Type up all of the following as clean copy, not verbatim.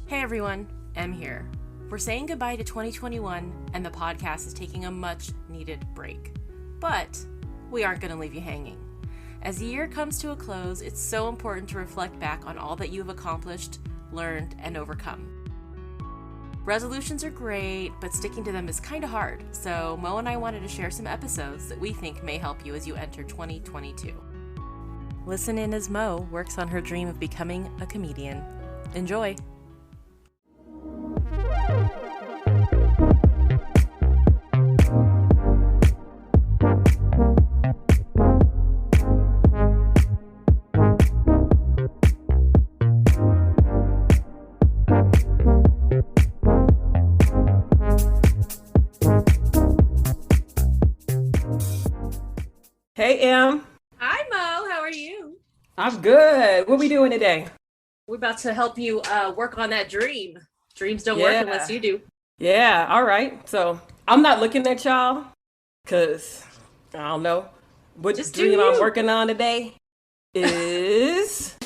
Hey everyone, Em here. We're saying goodbye to 2021 and the podcast is taking a much needed break. But we aren't going to leave you hanging. As the year comes to a close, it's so important to reflect back on all that you have accomplished, learned, and overcome. Resolutions are great, but sticking to them is kind of hard, so Mo and I wanted to share some episodes that we think may help you as you enter 2022. Listen in as Mo works on her dream of becoming a comedian. Enjoy! Hey, Em. Hi, Mo. How are you? I'm good. What we doing today? We're about to help you work on that dream. Dreams don't work unless you do. Yeah, all right. So I'm not looking at y'all because I don't know what Just dream I'm working on today is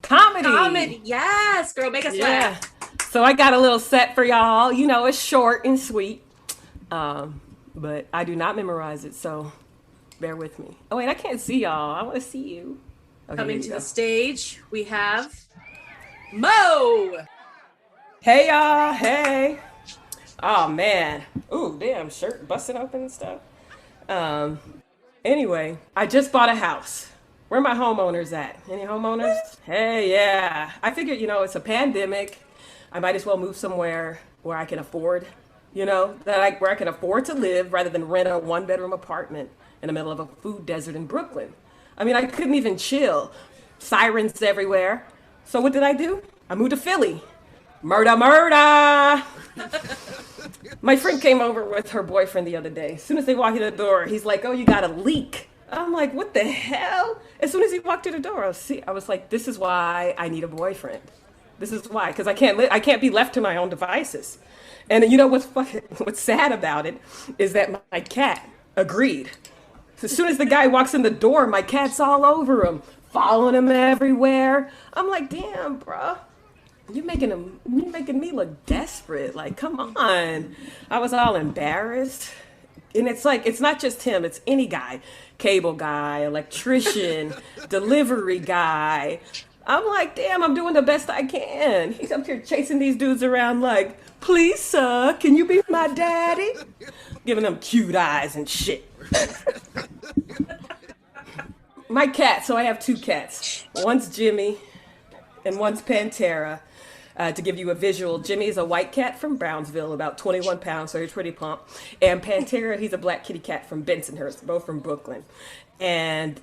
comedy. Comedy. Yes, girl. Make us laugh. So I got a little set for y'all. You know, it's short and sweet, but I do not memorize it, so bear with me. Oh, wait, I can't see y'all. I want to see you. Okay, Coming to the stage, we have Mo. Hey, y'all. Hey. Oh, man. Ooh, damn, shirt busting open and stuff. Anyway, I just bought a house. Where my homeowners at? Any homeowners? Hey, yeah. I figured, it's a pandemic. I might as well move somewhere where I can afford, where I can afford to live rather than rent a one-bedroom apartment in the middle of a food desert in Brooklyn. I mean, I couldn't even chill. Sirens everywhere. So what did I do? I moved to Philly. Murder, murder! My friend came over with her boyfriend the other day. As soon as they walked in the door, he's like, oh, you got a leak. I'm like, what the hell? As soon as he walked through the door, I was like, this is why I need a boyfriend. This is why, because I can't be left to my own devices. And you know what's sad about it is that my cat agreed. As soon as the guy walks in the door, my cat's all over him, following him everywhere. I'm like, damn, bro, you're making me look desperate. Like, come on. I was all embarrassed. And it's like, it's not just him, it's any guy. Cable guy, electrician, delivery guy. I'm like, damn, I'm doing the best I can. He's up here chasing these dudes around like, please, sir, can you be my daddy? Giving them cute eyes and shit. My cat, so I have two cats. One's Jimmy and one's Pantera. To give you a visual, Jimmy is a white cat from Brownsville, about 21 pounds, so he's pretty plump. And Pantera, he's a black kitty cat from Bensonhurst, both from Brooklyn. And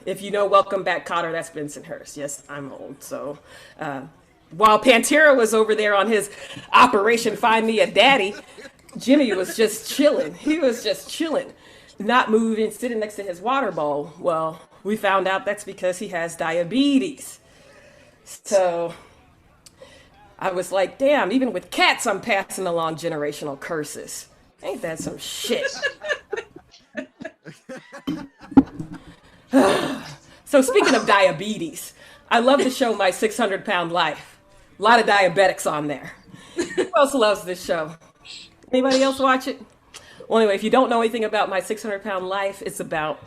if you know Welcome Back, Kotter, that's Bensonhurst. Yes, I'm old. So while Pantera was over there on his Operation Find Me a Daddy, Jimmy was just chilling. He was just chilling, not moving, sitting next to his water bowl. Well, we found out that's because he has diabetes. So I was like, damn, even with cats, I'm passing along generational curses. Ain't that some shit? So speaking of diabetes, I love the show My 600-Pound Life. A lot of diabetics on there. Who else loves this show? Anybody else watch it? Well, anyway, if you don't know anything about My 600-Pound Life, it's about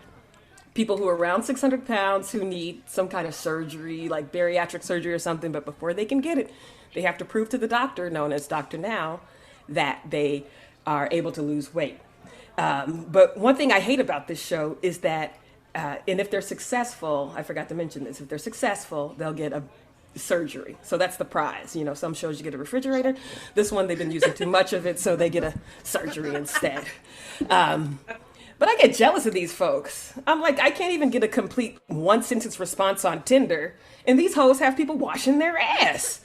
people who are around 600 pounds who need some kind of surgery, like bariatric surgery or something, but before they can get it, they have to prove to the doctor, known as Dr. Now, that they are able to lose weight. But one thing I hate about this show is that, and if they're successful, I forgot to mention this, if they're successful, they'll get a surgery. So that's the prize. Some shows you get a refrigerator. This one, they've been using too much of it, so they get a surgery instead. But I get jealous of these folks. I'm like, I can't even get a complete one-sentence response on Tinder, and these hoes have people washing their ass.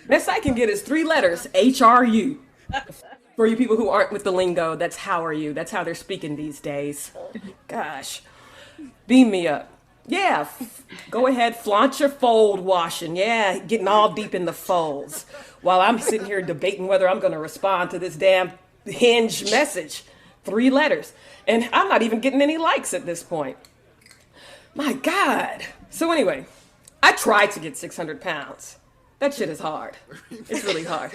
Best I can get is 3 letters, HRU. For you people who aren't with the lingo, that's how are you. That's how they're speaking these days. Gosh, beam me up. Yeah, go ahead, flaunt your fold washing. Yeah, getting all deep in the folds. While I'm sitting here debating whether I'm going to respond to this damn Hinge message. 3 letters. And I'm not even getting any likes at this point. My God. So anyway, I tried to get 600 pounds. That shit is hard. It's really hard.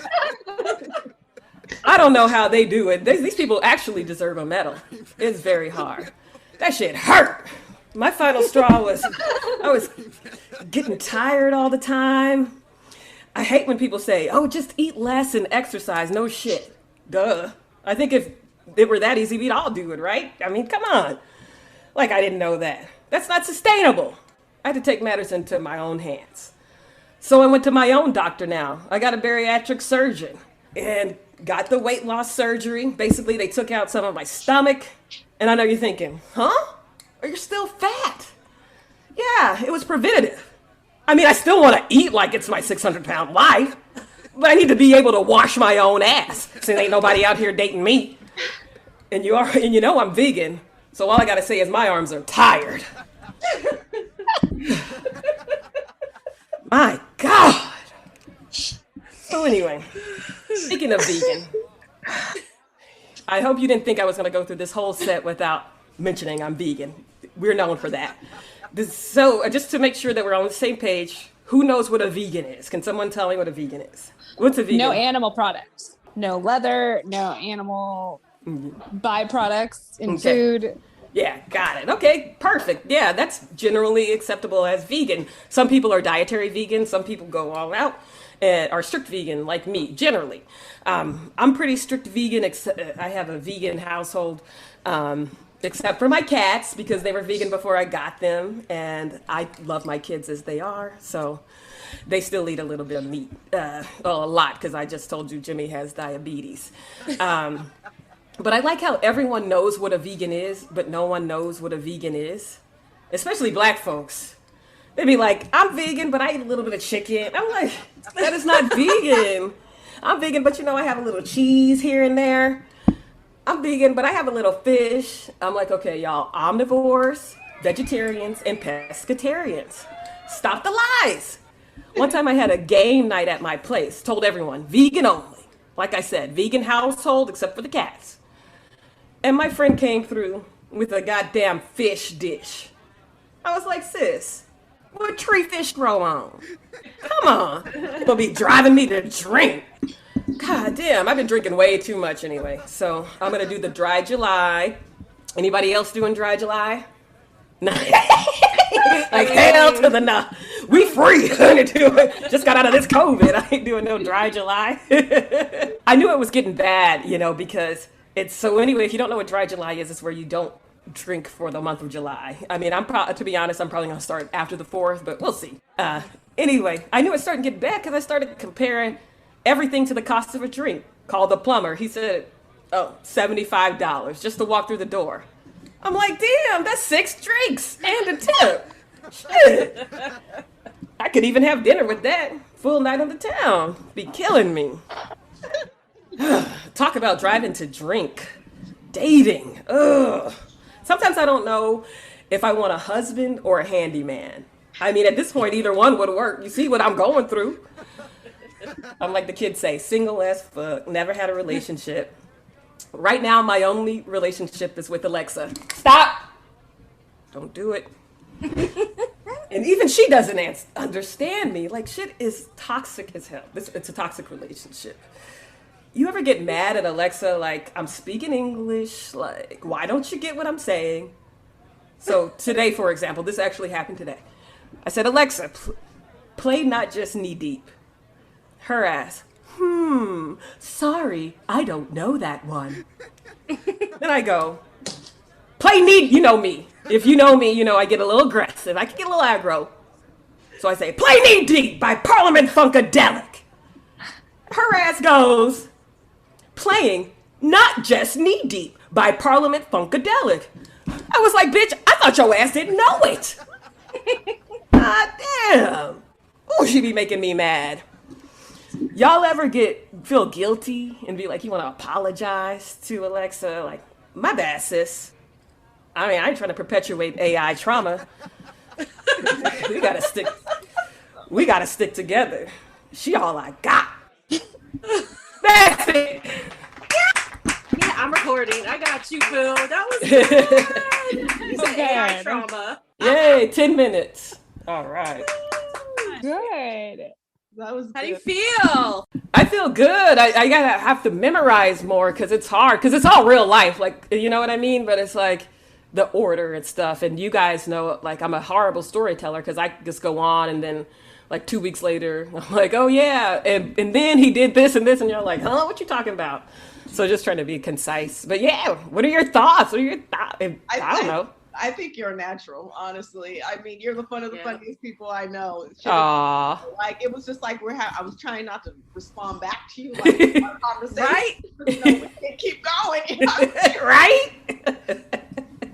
I don't know how they do it. These people actually deserve a medal. It's very hard. That shit hurt. My final straw was I was getting tired all the time. I hate when people say, oh, just eat less and exercise. No shit. Duh. I think if it were that easy, we'd all do it, right? I mean, come on. Like I didn't know that. That's not sustainable. I had to take matters into my own hands. So I went to my own doctor now. I got a bariatric surgeon and got the weight loss surgery. Basically, they took out some of my stomach. And I know you're thinking, huh? Are you still fat? Yeah, it was preventative. I mean, I still want to eat like it's my 600-pound life, but I need to be able to wash my own ass since ain't nobody out here dating me. And you know I'm vegan, so all I gotta say is my arms are tired. My God. So anyway, speaking of vegan, I hope you didn't think I was gonna go through this whole set without mentioning I'm vegan. We're known for that. So just to make sure that we're on the same page, who knows what a vegan is? Can someone tell me what a vegan is? What's a vegan? No animal products. No leather, no animal byproducts in food. Yeah, got it. Okay, perfect. Yeah, that's generally acceptable as vegan. Some people are dietary vegan. Some people go all out and are strict vegan like me, generally. I'm pretty strict vegan. I have a vegan household, except for my cats because they were vegan before I got them. And I love my kids as they are. So they still eat a little bit of meat. Well, a lot because I just told you Jimmy has diabetes. But I like how everyone knows what a vegan is, but no one knows what a vegan is, especially Black folks. They'd be like, I'm vegan, but I eat a little bit of chicken. I'm like, that is not vegan. I'm vegan, but I have a little cheese here and there. I'm vegan, but I have a little fish. I'm like, okay, y'all, omnivores, vegetarians, and pescatarians. Stop the lies. One time I had a game night at my place, told everyone, vegan only. Like I said, vegan household except for the cats. And my friend came through with a goddamn fish dish. I was like, sis, what tree fish grow on? Come on. You're gonna be driving me to drink. God damn, I've been drinking way too much anyway. So I'm gonna do the dry July. Anybody else doing dry July? No. Like hell to the no. We free. Just got out of this COVID. I ain't doing no dry July. I knew it was getting bad, because so anyway, if you don't know what dry July is, it's where you don't drink for the month of July. I mean, to be honest, I'm probably going to start after the 4th, but we'll see. Anyway, I knew it started to get bad because I started comparing everything to the cost of a drink. Called the plumber. He said, $75 just to walk through the door. I'm like, damn, that's 6 drinks and a tip. Shit. I could even have dinner with that. Full night on the town. Be killing me. Talk about driving to drink. Dating. Ugh. Sometimes I don't know if I want a husband or a handyman. I mean, at this point, either one would work. You see what I'm going through. I'm like the kids say, single as fuck. Never had a relationship. Right now, my only relationship is with Alexa. Stop! Don't do it. And even she doesn't understand me. Like, shit is toxic as hell. It's a toxic relationship. You ever get mad at Alexa, like, I'm speaking English, like, why don't you get what I'm saying? So today, for example, this actually happened today. I said, Alexa, play Not Just Knee Deep. Her ass, sorry, I don't know that one. Then I go, play Knee, you know me. If you know me, I get a little aggressive. I can get a little aggro. So I say, play Knee Deep by Parliament Funkadelic. Her ass goes, playing Not Just Knee Deep by Parliament Funkadelic. I was like, bitch, I thought your ass didn't know it. God damn. Oh, she be making me mad. Y'all ever feel guilty and be like, you want to apologize to Alexa? Like, my bad, sis. I mean, I ain't trying to perpetuate AI trauma. We gotta stick together. She all I got. That's it. Yeah, I'm recording. I got you, Boo. That was good. You said AI trauma. Yay, 10 minutes. All right. Good. That was How do you good. feel? I feel good. I gotta have to memorize more because it's hard. Because it's all real life, like, you know what I mean. But it's like the order and stuff. And you guys know, like, I'm a horrible storyteller because I just go on and then, like, 2 weeks later, I'm like, oh yeah, and then he did this and this, and you're like, huh, what you talking about? So just trying to be concise. But yeah, what are your thoughts? What are your thoughts? I don't know. I think you're natural, honestly. I mean, you're one of the funniest people I know. Aww. Like, it was just like I was trying not to respond back to you, like our conversation. Right? You know, we can't keep going. You know? Right?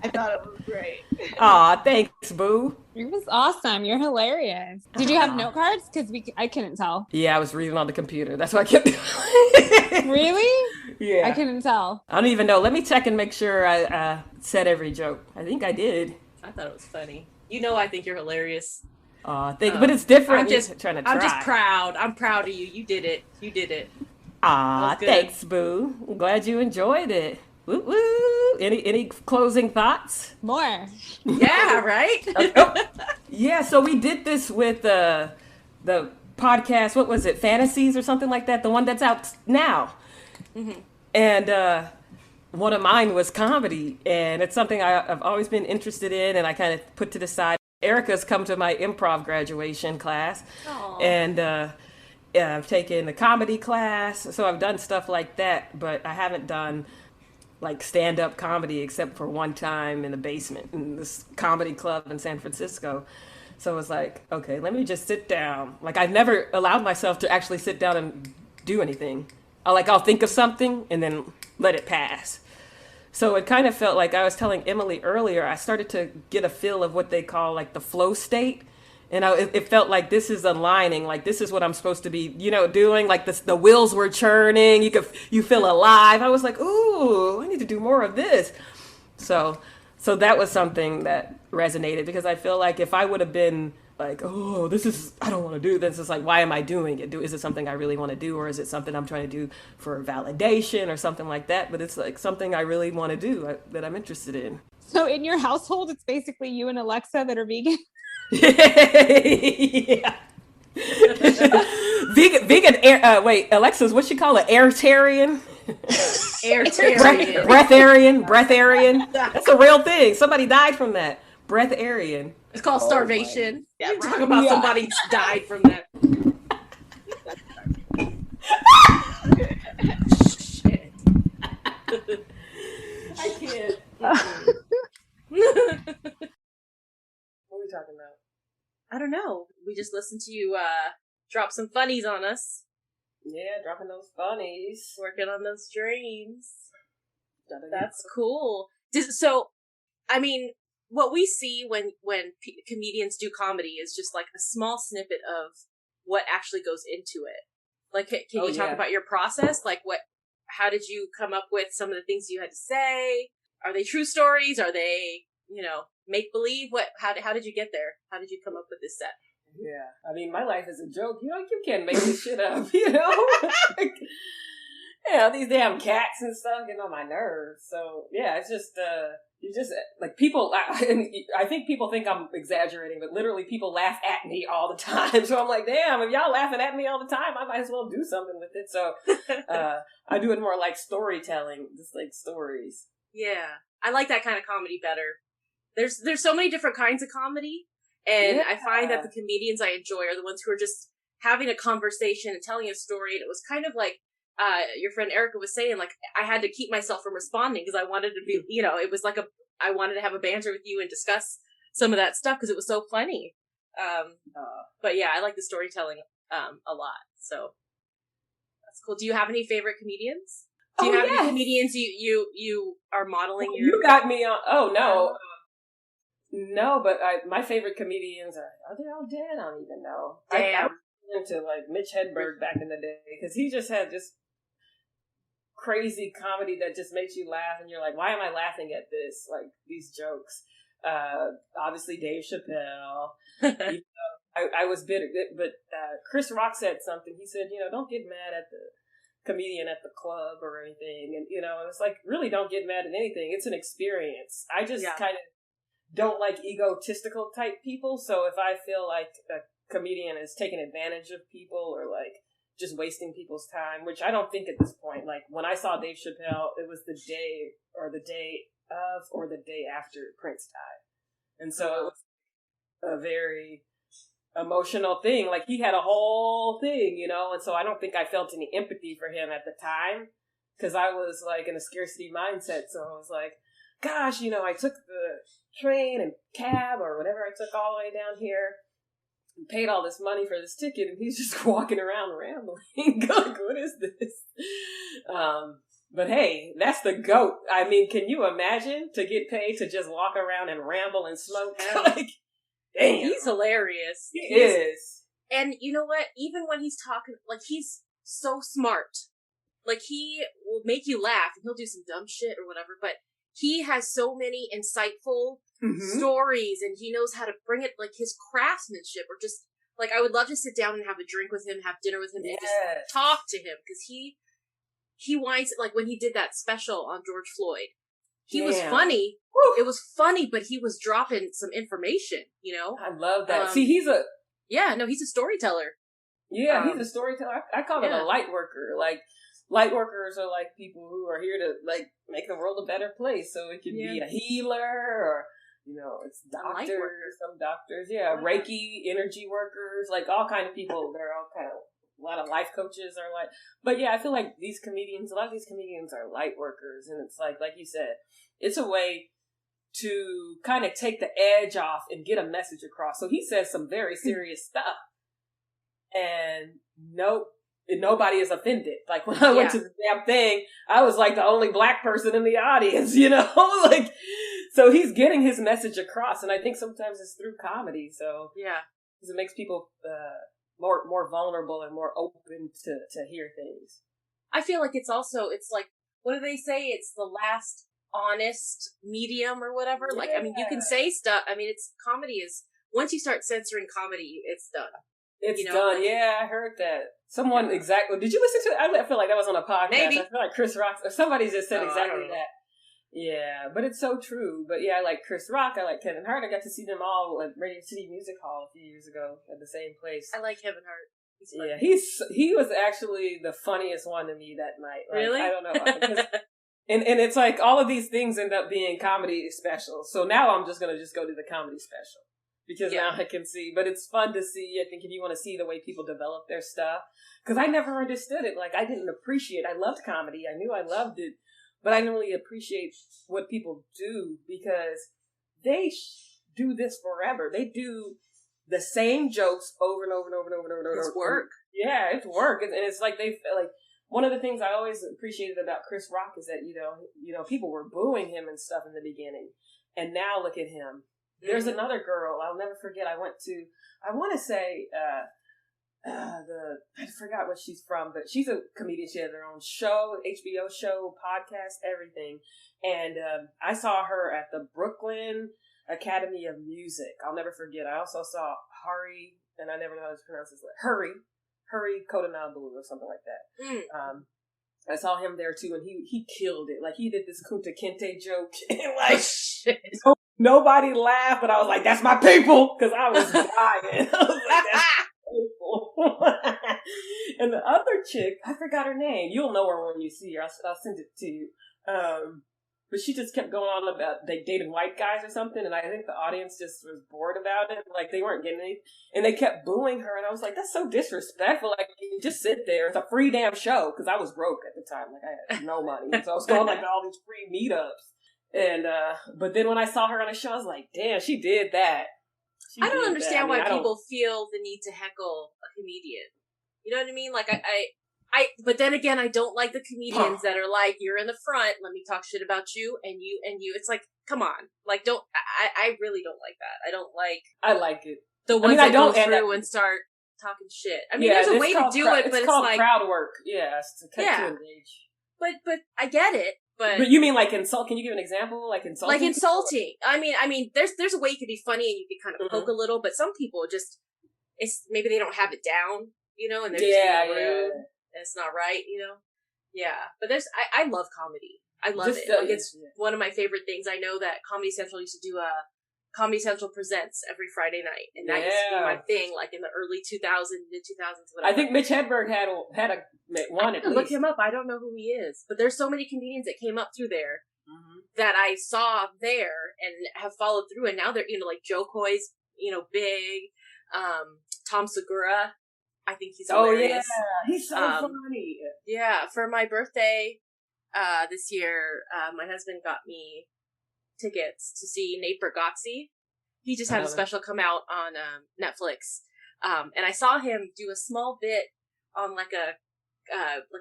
I thought it was great. Aw, thanks, boo. It was awesome. You're hilarious. Did you have note cards? Because I couldn't tell. Yeah, I was reading on the computer. That's what I kept doing. Really? Yeah. I couldn't tell. I don't even know. Let me check and make sure I said every joke. I think I did. I thought it was funny. You know, I think you're hilarious. But it's different. I'm just trying to try. I'm just proud. I'm proud of you. You did it. You did it. Aw, good. thanks, boo. I'm glad you enjoyed it. Woo woo. Any closing thoughts? More. Yeah, right? Yeah, so we did this with the podcast. What was it? Fantasies or something like that. The one that's out now. Mm-hmm. And one of mine was comedy, and it's something I've always been interested in, and I kind of put to the side. Erica's come to my improv graduation class. Aww. And I've taken a comedy class, so I've done stuff like that, but I haven't done like stand-up comedy except for one time in the basement in this comedy club in San Francisco. So it was like, okay, let me just sit down. Like, I've never allowed myself to actually sit down and do anything. I'll think of something and then let it pass. So it kind of felt like, I was telling Emily earlier, I started to get a feel of what they call like the flow state. And it felt like this is aligning, like this is what I'm supposed to be, doing. Like the wheels were churning, you feel alive. I was like, ooh, I need to do more of this. So that was something that resonated, because I feel like if I would have been like, oh, I don't want to do this. It's like, why am I doing it? Is it something I really want to do, or is it something I'm trying to do for validation or something like that? But it's like something I really want to do, that I'm interested in. So in your household, it's basically you and Alexa that are vegan? Yeah. vegan wait, Alexa's what she call it? Airtarian? Airtarian. Breatharian. That's a real thing. Somebody died from that. Breatharian. It's called starvation. Yeah, We're talking about somebody died from that. Shit. I can't. What are we talking about? I don't know. We just listened to you drop some funnies on us. Yeah, dropping those funnies. Working on those dreams. That's cool. So, I mean, what we see when comedians do comedy is just like a small snippet of what actually goes into it. Like, can you talk about your process? Like, how did you come up with some of the things you had to say? Are they true stories? Are they, make believe? How did you get there? How did you come up with this set? Yeah, I mean, my life is a joke. You can't make this shit up. These damn cats and stuff get on my nerves. So yeah, it's just you just like people. I think people think I'm exaggerating, but literally people laugh at me all the time. So I'm like, damn, if y'all laughing at me all the time, I might as well do something with it. So I do it more like storytelling, just like stories. Yeah, I like that kind of comedy better. There's so many different kinds of comedy, and I find that the comedians I enjoy are the ones who are just having a conversation and telling a story. And it was kind of like your friend Erica was saying, like, I had to keep myself from responding because I wanted to be, it was like I wanted to have a banter with you and discuss some of that stuff because it was so funny. But yeah, I like the storytelling a lot. So that's cool. Do you have any favorite comedians? Do you have any comedians you are modeling your? You got me on. Oh no. No, but my favorite comedians are they all dead? I don't even know. I was into like Mitch Hedberg back in the day because he just had just crazy comedy that just makes you laugh, and you're like, why am I laughing at this? Like these jokes. Obviously Dave Chappelle. I was bitter, but Chris Rock said something. He said, don't get mad at the comedian at the club or anything, and it's like, really don't get mad at anything. It's an experience. I just kind of don't like egotistical type people. So if I feel like a comedian is taking advantage of people or like just wasting people's time, which I don't think at this point. Like when I saw Dave Chappelle, it was the day of or the day after Prince died. And so it was a very emotional thing. Like he had a whole thing, you know, and so I don't think I felt any empathy for him at the time because I was like in a scarcity mindset. So I was like, gosh, you know, I took the train and cab or whatever I took all the way down here and paid all this money for this ticket and he's just walking around rambling. Like, what is this? But hey, that's the GOAT. I mean, can you imagine to get paid to just walk around and ramble and smoke? Like, damn. He's hilarious. He is. And you know what? Even when he's talking, like, he's so smart. Like, he will make you laugh and he'll do some dumb shit or whatever, but he has so many insightful stories and he knows how to bring it, like, his craftsmanship or just, like, I would love to sit down and have a drink with him, have dinner with him, and just talk to him, because he winds, like, when he did that special on George Floyd, he was funny. Woo. It was funny, but he was dropping some information, you know? I love that. See, he's a storyteller. Yeah, he's a storyteller. I call him a light worker. Like, light workers are like people who are here to, like, make the world a better place. So it could be a healer or, you know, it's doctors, some doctors. Yeah, Reiki, energy workers, like all kind of people. They're all kind of, a lot of life coaches are like, but yeah, I feel like a lot of these comedians are light workers. And it's like you said, it's a way to kind of take the edge off and get a message across. So he says some very serious stuff. And nobody is offended. Like when I went to the damn thing, I was like the only black person in the audience, you know? Like, so he's getting his message across. And I think sometimes it's through comedy. So because it makes people more vulnerable and more open to hear things. I feel like it's like, what do they say? It's the last honest medium or whatever. Yeah. Like, I mean, you can say stuff. I mean, comedy is, once you start censoring comedy, it's done. It's done. Like, yeah, I heard that. Someone exactly. Did you listen to it? I feel like that was on a podcast. Maybe. I feel like Chris Rock or somebody just said exactly that. Yeah, but it's so true. But yeah, I like Chris Rock. I like Kevin Hart. I got to see them all at Radio City Music Hall a few years ago at the same place. I like Kevin Hart. Yeah, he was actually the funniest one to me that night. Like, really? I don't know. And it's like all of these things end up being comedy specials. So now I'm just going to go to the comedy special. Because now I can see. But it's fun to see, I think, if you want to see the way people develop their stuff. Because I never understood it. Like, I didn't appreciate I loved comedy. I knew I loved it. But I didn't really appreciate what people do because they do this forever. They do the same jokes over and over and over and over and over. It's work. Yeah, it's work. And it's like one of the things I always appreciated about Chris Rock is that, you know, people were booing him and stuff in the beginning. And now look at him. There's another girl I'll never forget. I want to say, I forgot what she's from, but she's a comedian. She has her own show, HBO show, podcast, everything. And I saw her at the Brooklyn Academy of Music. I'll never forget. I also saw Hari, and I never know how to pronounce his name. Hari Kodanabu or something like that. I saw him there too, and he killed it. Like, he did this Kunta Kinte joke, and like, nobody laughed, but I was like, that's my people, because I was dying. I was like, that's my people. And the other chick, I forgot her name. You'll know her when you see her. I'll send it to you. But she just kept going on about they dated white guys or something, and I think the audience just was bored about it. Like, they weren't getting anything. And they kept booing her, and I was like, that's so disrespectful. Like, you just sit there. It's a free damn show, because I was broke at the time. Like, I had no money. So I was going, like, to all these free meetups. And, but then when I saw her on the show, I was like, damn, she did that. I don't understand why people feel the need to heckle a comedian. You know what I mean? Like, but then again, I don't like the comedians that are like, you're in the front, let me talk shit about you, and you. It's like, come on. Like, I really don't like that. I don't like. I like it. The ones that go through and start talking shit. I mean, there's a way to do it, but it's called like. crowd work. Yeah, it's to engage. But I get it. But you mean like insult? Can you give an example? Like insulting? Like insulting. I mean, there's a way you could be funny and you could kind of poke a little, but some people just, maybe they don't have it down, you know, and they're just being rude. And it's not right, you know? Yeah. But I love comedy. I love it. Like, it's one of my favorite things. I know that Comedy Central used to do Comedy Central presents every Friday night, and that used to be my thing, like in the early 2000s, mid 2000s. I think Mitch Hedberg had a one. At least. Look him up. I don't know who he is, but there's so many comedians that came up through there that I saw there and have followed through, and now they're like Joe Coy's big, Tom Segura. I think he's hilarious. Oh yeah, he's so funny. Yeah, for my birthday this year, my husband got me tickets to see Nate Bargatze. He just had a special come out on Netflix, and I saw him do a small bit on like a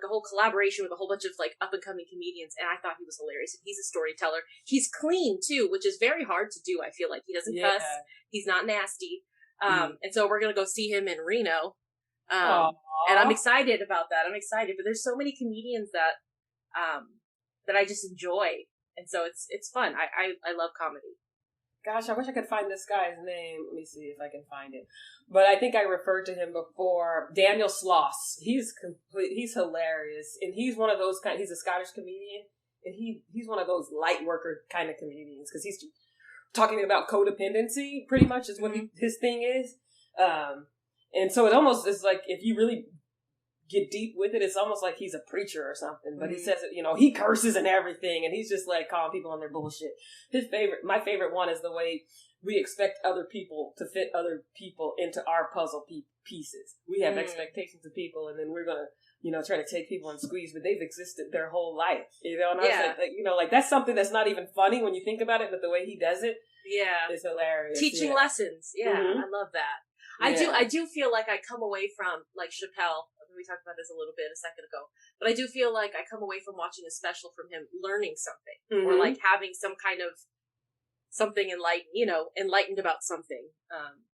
whole collaboration with a whole bunch of like up and coming comedians, and I thought he was hilarious. And he's a storyteller. He's clean too, which is very hard to do. I feel like he doesn't cuss. He's not nasty. And so we're gonna go see him in Reno. And I'm excited about that. I'm excited, but there's so many comedians that I just enjoy. And so it's fun. I love comedy. Gosh, I wish I could find this guy's name. Let me see if I can find it. But I think I referred to him before. Daniel Sloss. He's hilarious. And he's one of those he's a Scottish comedian. And he's one of those light worker kind of comedians. Because he's talking about codependency, pretty much, is what his thing is. And so it almost is like, if you really get deep with it, it's almost like he's a preacher or something. But he says it, he curses and everything, and he's just like calling people on their bullshit. My favorite one is the way we expect other people to fit other people into our puzzle pieces. We have expectations of people, and then we're gonna, try to take people and squeeze, but they've existed their whole life, And I was like, that's something that's not even funny when you think about it, but the way he does it, is hilarious. Teaching lessons, I love that. I do feel like I come away from, like Chappelle, we talked about this a little bit a second ago, but I do feel like I come away from watching a special from him learning something, or like having some kind of something enlightened about something.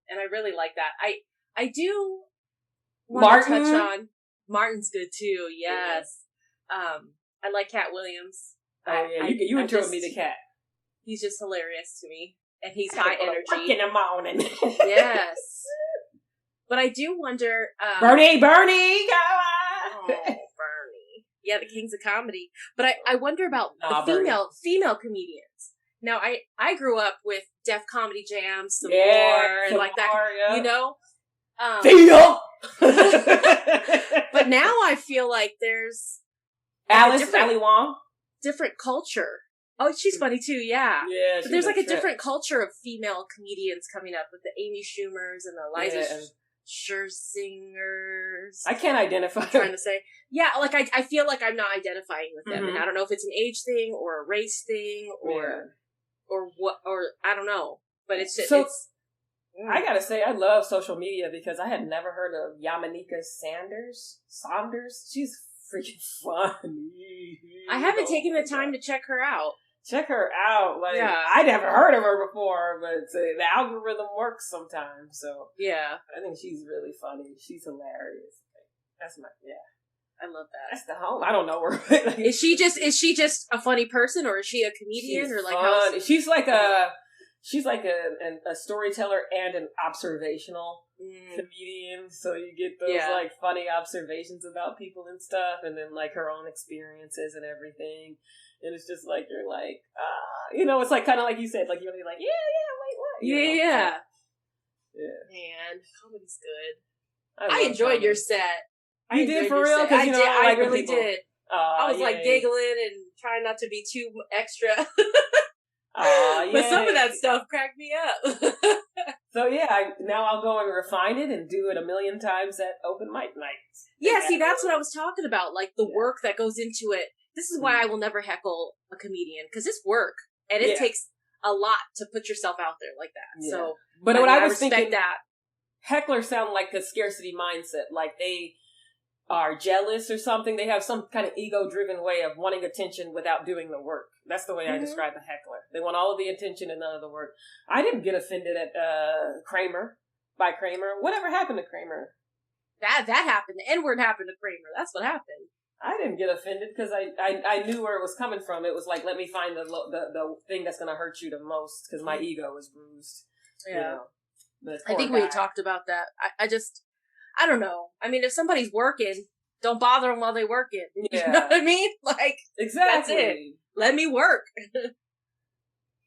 And I really like that. I do want to touch on Martin's good too. Yes. I like Cat Williams. Oh yeah, you introduced me to Cat. He's just hilarious to me, and he's high energy. Work in the morning. Yes. But I do wonder... Bernie, come on! Oh, Bernie. Yeah, the kings of comedy. But I wonder about the female comedians. Now, I grew up with Def Comedy Jam, some more, and like that, Female! But now I feel like there's... Ali Wong? Different culture. Oh, she's funny too, yeah. Yeah, but there's like a different culture of female comedians coming up with the Amy Schumers and the Liza Scherzingers. I can't identify. I'm trying to say. Yeah, like I feel like I'm not identifying with them. And I don't know if it's an age thing or a race thing or what, or I don't know. But it's just, I gotta say, I love social media because I had never heard of Yamaneika Saunders. She's freaking funny. I haven't taken the time to check her out. Check her out. I never heard of her before, but the algorithm works sometimes. So I think she's really funny. She's hilarious. That's I love that. That's the home. I don't know her. Is she just a funny person, or is she a comedian, or like fun. She's like a storyteller and an observational comedian. So you get those like funny observations about people and stuff, and then like her own experiences and everything. And it's just like, you're like, it's like kind of like you said, like you're gonna be like, wait, what? Yeah. Man, comedy's good. I enjoyed your set. You did for real? I really did. I was like giggling and trying not to be too extra. But some of that stuff cracked me up. So now I'll go and refine it and do it 1,000,000 times at open mic nights. Yeah, see, that's what I was talking about. Like the work that goes into it. This is why I will never heckle a comedian, because it's work and it takes a lot to put yourself out there like that. Yeah. So, but what I was respect thinking, that hecklers sound like a scarcity mindset, like they are jealous or something. They have some kind of ego-driven way of wanting attention without doing the work. That's the way I describe a heckler. They want all of the attention and none of the work. I didn't get offended at Kramer. Whatever happened to Kramer? That happened. The N-word happened to Kramer. That's what happened. I didn't get offended because I knew where it was coming from. It was like, let me find the thing that's going to hurt you the most because my ego is bruised. Yeah. I think we had talked about that. I don't know. I mean, if somebody's working, don't bother them while they're working. Yeah. You know what I mean? Like, exactly. That's it. Let me work.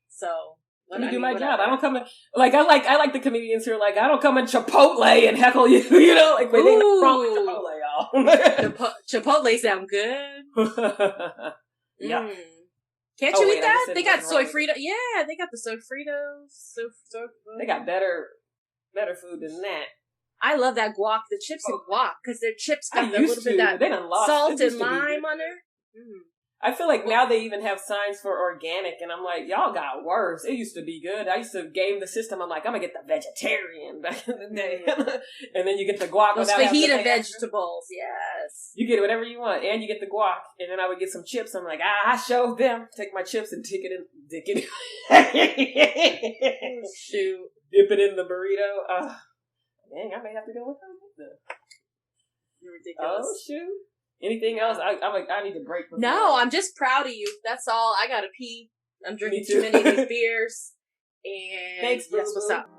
So, Let me do my job. I don't come in like I like the comedians who are like, I don't come in Chipotle and heckle you, you know, like they ain't wrong with Chipotle, y'all. Chipotle sound good. Yeah. Can't you eat that? They got soy Frito. Yeah, they got the soy Fritos. So they got better food than that. I love that guac, the chips and guac, because their chips got a little bit of that salt and lime on there. I feel like now they even have signs for organic, and I'm like, y'all got worse. It used to be good. I used to game the system. I'm like, I'm gonna get the vegetarian back in the day, and then you get the guac. Those fajita vegetables, yes. You get whatever you want, and you get the guac, and then I would get some chips. I'm like, I showed them. Take my chips and dick it in. Shoot, dip it in the burrito. Dang, I may have to go with that. You're ridiculous. Oh shoot. Anything else? I need to break. No, I'm just proud of you. That's all. I gotta pee. I'm drinking too many of these beers. And thanks, yes, what's up?